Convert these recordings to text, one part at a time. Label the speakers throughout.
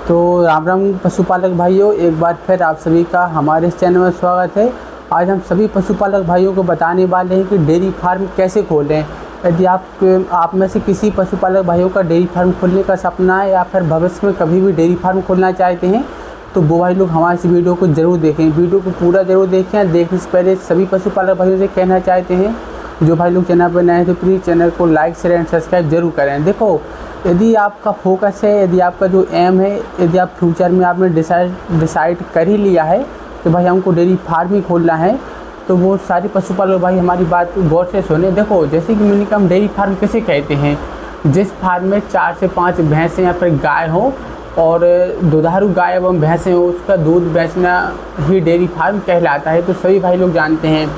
Speaker 1: तो राम राम पशुपालक भाइयों, एक बार फिर आप सभी का हमारे इस चैनल में स्वागत है। आज हम सभी पशुपालक भाइयों को बताने वाले हैं कि डेयरी फार्म कैसे खोलें। यदि आप में से किसी पशुपालक भाइयों का डेयरी फार्म खोलने का सपना है या फिर भविष्य में कभी भी डेयरी फार्म खोलना चाहते हैं तो वो भाई लोग हमारे इस वीडियो को ज़रूर देखें। वीडियो को पूरा ज़रूर देखें। देखने से पहले सभी पशुपालक भाइयों से कहना चाहते हैं, जो भाई लोग चैनल पर नए हैं तो प्लीज़ चैनल को लाइक शेयर एंड सब्सक्राइब जरूर करें। देखो, यदि आपका फोकस है, यदि आपका जो एम है, यदि आप फ्यूचर में आपने डिसाइड कर ही लिया है कि भाई हमको डेयरी फार्म ही खोलना है, तो वो सारे पशुपालक भाई हमारी बात गौर से सुने। देखो, जैसे कि मिनिमम डेयरी फार्म किसे कहते हैं, जिस फार्म में 4 से 5 भैंसें या फिर गाय हो और दुधारू गाय एवं भैंसें हो, उसका दूध बेचना ही डेयरी फार्म कहलाता है। तो सभी भाई लोग जानते हैं।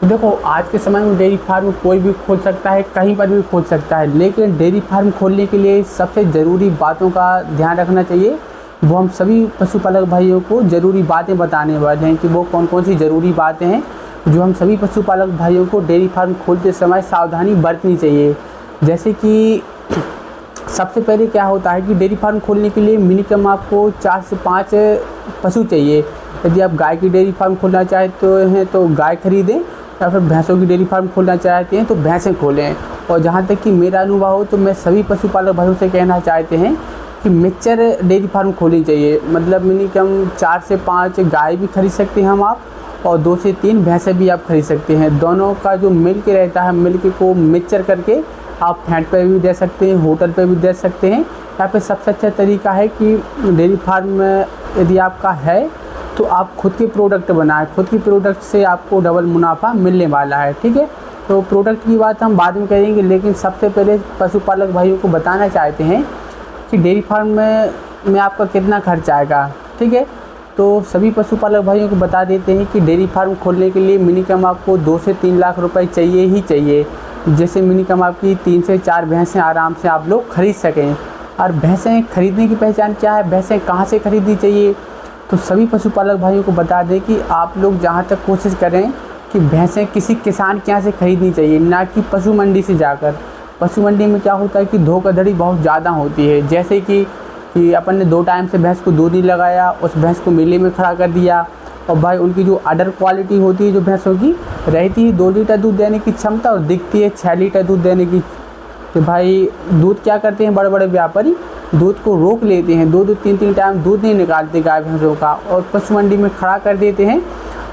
Speaker 1: तो देखो, आज के समय में डेयरी फार्म कोई भी खोल सकता है, कहीं पर भी खोल सकता है, लेकिन डेयरी फार्म खोलने के लिए सबसे ज़रूरी बातों का ध्यान रखना चाहिए। वो हम सभी पशुपालक भाइयों को ज़रूरी बातें बताने वाले हैं कि वो कौन कौन सी ज़रूरी बातें हैं जो हम सभी पशुपालक भाइयों को डेयरी फार्म खोलते समय सावधानी बरतनी चाहिए। जैसे कि सबसे पहले क्या होता है कि डेयरी फार्म खोलने के लिए मिनिमम आपको 4 से 5 पशु चाहिए। यदि आप गाय की डेयरी फार्म खोलना चाहते हैं तो गाय खरीदें, या फिर भैंसों की डेयरी फार्म खोलना चाहते हैं तो भैंसें खोलें। और जहाँ तक कि मेरा अनुभव हो तो मैं सभी पशुपालक भाइयों से कहना चाहते हैं कि मिक्सचर डेयरी फार्म खोलनी चाहिए। मतलब मिनिमम 4 से 5 गाय भी खरीद सकते हैं हम आप, और 2 से 3 भैंसें भी आप खरीद सकते हैं। दोनों का जो मिल्क रहता है, मिल्क को मिक्सचर करके आप फैट पे भी दे सकते हैं, होटल पे भी दे सकते हैं। या फिर सबसे अच्छा तरीका है कि डेयरी फार्म यदि आपका है तो आप खुद के प्रोडक्ट बनाएं। खुद की प्रोडक्ट से आपको डबल मुनाफा मिलने वाला है। ठीक है, तो प्रोडक्ट की बात हम बाद में करेंगे, लेकिन सबसे पहले पशुपालक भाइयों को बताना चाहते हैं कि डेयरी फार्म में आपका कितना खर्च आएगा। ठीक है, तो सभी पशुपालक भाइयों को बता देते हैं कि डेयरी फार्म खोलने के लिए मिनिमम आपको 2 से 3 लाख रुपए चाहिए ही चाहिए। जैसे मिनिमम आपकी 3 से 4 भैंसें आराम से आप लोग खरीद सकें। और भैंसें खरीदने की पहचान क्या है, भैंसें कहाँ से खरीदनी चाहिए, तो सभी पशुपालक भाइयों को बता दें कि आप लोग जहाँ तक कोशिश करें कि भैंसें किसी किसान के यहाँ से खरीदनी चाहिए, ना कि पशु मंडी से जाकर। पशु मंडी में क्या होता है कि धोखाधड़ी बहुत ज़्यादा होती है। जैसे कि अपन ने 2 टाइम से भैंस को दूध नहीं लगाया, उस भैंस को मेले में खड़ा कर दिया, और भाई उनकी जो अडर क्वालिटी होती है जो भैंसों की, रहती है 2 लीटर दूध देने की क्षमता और दिखती है 6 लीटर दूध देने की। तो भाई दूध क्या करते हैं बड़े बड़े व्यापारी, दूध को रोक लेते हैं, 2-2 3-3 टाइम दूध नहीं निकालते गाय भैंसों का, और पशु मंडी में खड़ा कर देते हैं,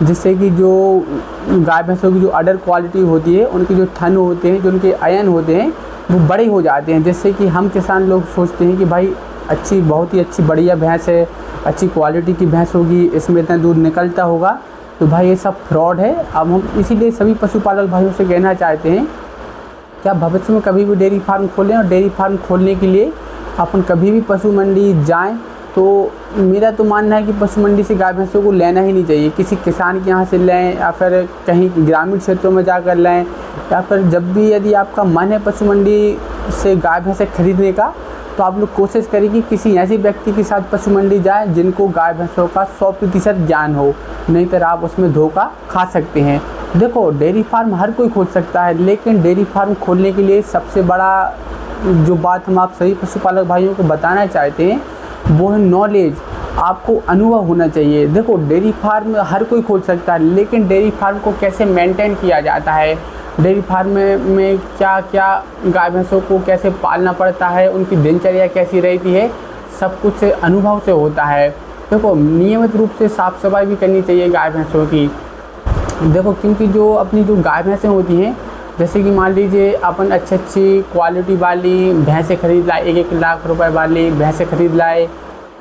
Speaker 1: जिससे कि जो गाय भैंसों की जो अडर क्वालिटी होती है, उनके जो थन होते हैं, जो उनके आयन होते हैं, वो बड़े हो जाते हैं। जिससे कि हम किसान लोग सोचते हैं कि भाई अच्छी, बहुत ही अच्छी बढ़िया भैंस है, अच्छी क्वालिटी की भैंस होगी, इसमें इतना दूध निकलता होगा। तो भाई ये सब फ्रॉड है। अब हम इसीलिए सभी पशुपालक भाइयों से कहना चाहते हैं कि आप भविष्य में कभी भी डेयरी फार्म खोलें, और डेयरी फार्म खोलने के लिए अपन कभी भी पशु मंडी जाएं तो मेरा तो मानना है कि पशु मंडी से गाय भैंसों को लेना ही नहीं चाहिए। किसी किसान के यहाँ से लें, या फिर कहीं ग्रामीण क्षेत्रों में जाकर लें, या फिर जब भी यदि आपका मन है पशु मंडी से गाय भैंसें खरीदने का, तो आप लोग कोशिश करें कि किसी ऐसे व्यक्ति के साथ पशु मंडी जाएँ जिनको गाय भैंसों का 100% ज्ञान हो, नहीं तो आप उसमें धोखा खा सकते हैं। देखो, डेयरी फार्म हर कोई खोल सकता है, लेकिन डेयरी फार्म खोलने के लिए सबसे बड़ा जो बात हम आप सभी पशुपालक भाइयों को बताना चाहते हैं वो है नॉलेज। आपको अनुभव होना चाहिए। देखो, डेयरी फार्म हर कोई खोल सकता है, लेकिन डेयरी फार्म को कैसे मेंटेन किया जाता है, डेयरी फार्म में क्या क्या गाय भैंसों को कैसे पालना पड़ता है, उनकी दिनचर्या कैसी रहती है, सब कुछ अनुभव से होता है। देखो, नियमित रूप से साफ़ सफाई भी करनी चाहिए गाय भैंसों की। देखो, क्योंकि जो अपनी जो गाय भैंसें होती हैं, जैसे कि मान लीजिए अपन अच्छी क्वालिटी वाली भैंसें खरीद लाए, 1-1 लाख रुपए वाली भैंसें खरीद लाए,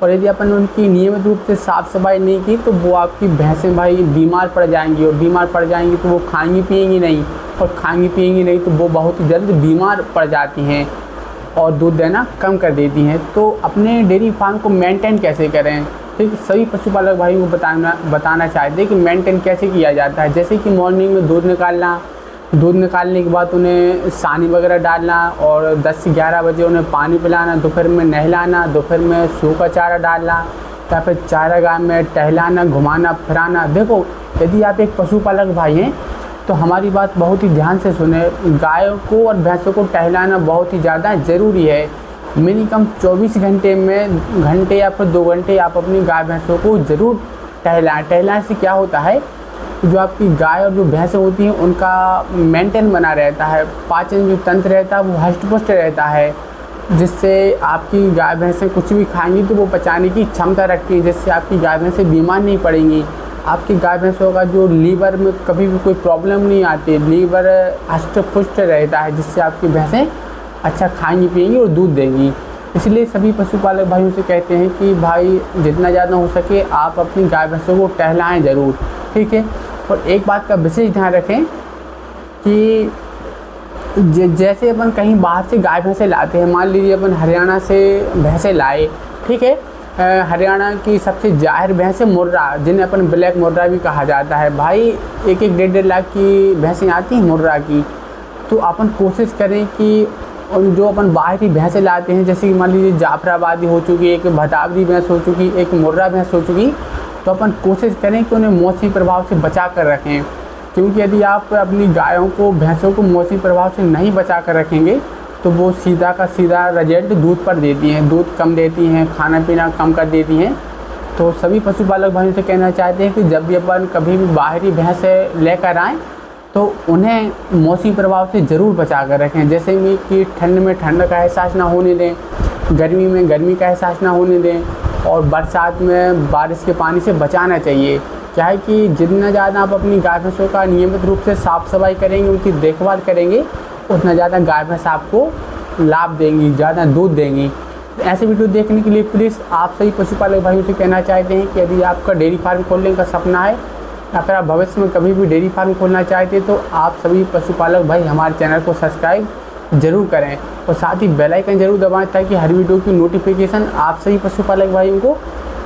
Speaker 1: और यदि अपन उनकी नियमित रूप से साफ़ सफाई नहीं की तो वो आपकी भैंसें भाई बीमार पड़ जाएंगी, और बीमार पड़ जाएंगी तो वो खाएंगी पिएंगी नहीं, और खाएंगी पिएंगी नहीं तो वो बहुत ही जल्द बीमार पड़ जाती हैं और दूध देना कम कर देती हैं। तो अपने डेयरी फार्म को मेंटेन कैसे करें, ठीक, सभी पशुपालक भाइयों को बताना चाहते हैं कि मेंटेन कैसे किया जाता है। जैसे कि मॉर्निंग में दूध निकालना, दूध निकालने के बाद उन्हें सानी वगैरह डालना, और 10 से 11 बजे उन्हें पानी पिलाना, दोपहर में नहलाना, दोपहर में सूखा चारा डालना, या फिर चारागाह में टहलाना, घुमाना फिराना। देखो, यदि आप एक पशुपालक भाई हैं तो हमारी बात बहुत ही ध्यान से सुने। गायों को और भैंसों को टहलाना बहुत ही ज़्यादा ज़रूरी है। मिनिमम 24 घंटे या फिर 2 घंटे आप अपनी गाय भैंसों को ज़रूर टहलाएं। टहलाने से क्या होता है, जो आपकी गाय और जो भैंसें होती हैं उनका मेंटेन बना रहता है, पाचन जो तंत्र रहता है वो हष्ट पुष्ट रहता है, जिससे आपकी गाय भैंसें कुछ भी खाएंगी तो वो पचाने की क्षमता रखती है, जिससे आपकी गाय भैंसें बीमार नहीं पड़ेंगी। आपकी गाय भैंसों का जो लीवर में कभी भी कोई प्रॉब्लम नहीं आती, लीवर हष्ट पुष्ट रहता है, जिससे आपकी भैंसें अच्छा खाएंगी पिएंगी और दूध देंगी। इसलिए सभी पशुपालक भाइयों से कहते हैं कि भाई जितना ज़्यादा हो सके आप अपनी गाय भैंसों को टहलाएं ज़रूर, ठीक है। और एक बात का विशेष ध्यान रखें कि जैसे अपन कहीं बाहर से गाय भैंसे लाते हैं, मान लीजिए अपन हरियाणा से भैंसे लाए, ठीक है। हरियाणा की सबसे जाहिर भैंस है मुर्रा, जिन्हें अपन ब्लैक मुर्रा भी कहा जाता है। भाई 1-1 1.5 लाख की भैंसें आती हैं मुर्रा की। तो अपन कोशिश करें कि उन जो अपन बाहरी भैंसें लाते हैं, जैसे कि मान लीजिए जाफराबादी हो चुकी, एक भतावरी भैंस हो चुकी, एक मुर्रा भैंस हो चुकी, तो अपन कोशिश करें कि उन्हें मौसमी प्रभाव से बचा कर रखें। क्योंकि यदि आप अपनी गायों को भैंसों को मौसमी प्रभाव से नहीं बचा कर रखेंगे तो वो सीधा का सीधा रिजल्ट दूध पर देती हैं, दूध कम देती हैं, खाना पीना कम कर देती हैं। तो सभी पशुपालक भाइयों से कहना चाहते हैं कि जब भी अपन कभी भी बाहरी भैंस लेकर आएँ तो उन्हें मौसमी प्रभाव से ज़रूर बचा कर रखें। जैसे कि ठंड में ठंड का एहसास ना होने दें, गर्मी में गर्मी का एहसास ना होने दें, और बरसात में बारिश के पानी से बचाना चाहिए। क्या है कि जितना ज़्यादा आप अपनी गाय भैंसों का नियमित रूप से साफ़ सफाई करेंगे, उनकी देखभाल करेंगे, उतना ज़्यादा गाय भैंस आपको लाभ देंगी, ज़्यादा दूध देंगी। ऐसे वीडियो देखने के लिए प्लीज़ आप सभी पशुपालक भाइयों से कहना चाहते हैं कि यदि आपका डेयरी फार्म खोलने का सपना है या फिर आप भविष्य में कभी भी डेयरी फार्म खोलना चाहते हैं तो आप सभी पशुपालक भाई हमारे चैनल को सब्सक्राइब ज़रूर करें और साथ ही बेल आइकन ज़रूर दबाएं, ताकि हर वीडियो की नोटिफिकेशन आप सभी पशुपालक भाइयों को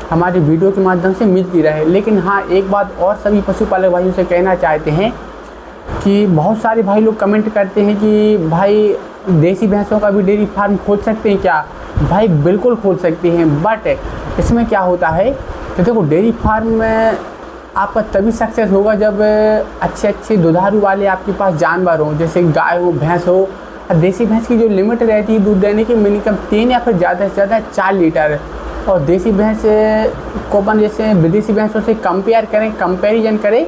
Speaker 1: हमारे वीडियो के माध्यम से मिलती रहे। लेकिन हाँ, एक बात और सभी पशुपालक भाइयों से कहना चाहते हैं कि बहुत सारे भाई लोग कमेंट करते हैं कि भाई देसी भैंसों का भी डेयरी फार्म खोल सकते हैं क्या? भाई बिल्कुल खोल सकते हैं, बट इसमें क्या होता है कि देखो डेयरी फार्म में आपका तभी सक्सेस होगा जब अच्छे दुधारू वाले आपके पास जानवर हों, जैसे गाय हो, भैंस हो। देसी भैंस की जो लिमिट रहती है दूध देने की मिनिमम 3 या फिर ज़्यादा से ज़्यादा 4 लीटर। और देसी भैंस को अपन जैसे विदेशी भैंसों से कंपेरिजन करें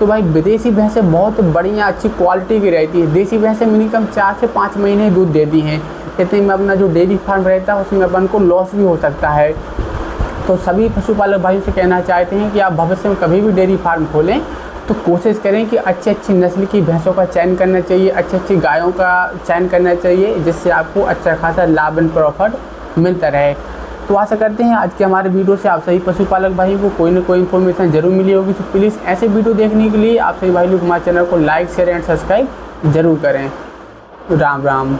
Speaker 1: तो भाई विदेशी भैंसें बहुत बढ़िया अच्छी क्वालिटी की रहती है। देसी भैंसें मिनिमम 4 से 5 महीने दूध देती हैं। इतने में अपना जो डेयरी फार्म रहता है उसमें अपन को लॉस भी हो सकता है। तो सभी पशुपालक भाइयों से कहना चाहते हैं कि आप भविष्य में कभी भी डेयरी फार्म खोलें तो कोशिश करें कि अच्छी नस्ल की भैंसों का चयन करना चाहिए, अच्छी गायों का चयन करना चाहिए, जिससे आपको अच्छा खासा लाभ एंड प्रॉफिट मिलता रहे। तो आशा करते हैं आज के हमारे वीडियो से आप सभी पशुपालक भाइयों को कोई ना कोई इन्फॉर्मेशन जरूर मिली होगी। तो प्लीज़ ऐसे वीडियो देखने के लिए आप सभी भाई लोग हमारे चैनल को लाइक शेयर एंड सब्सक्राइब जरूर करें। राम राम।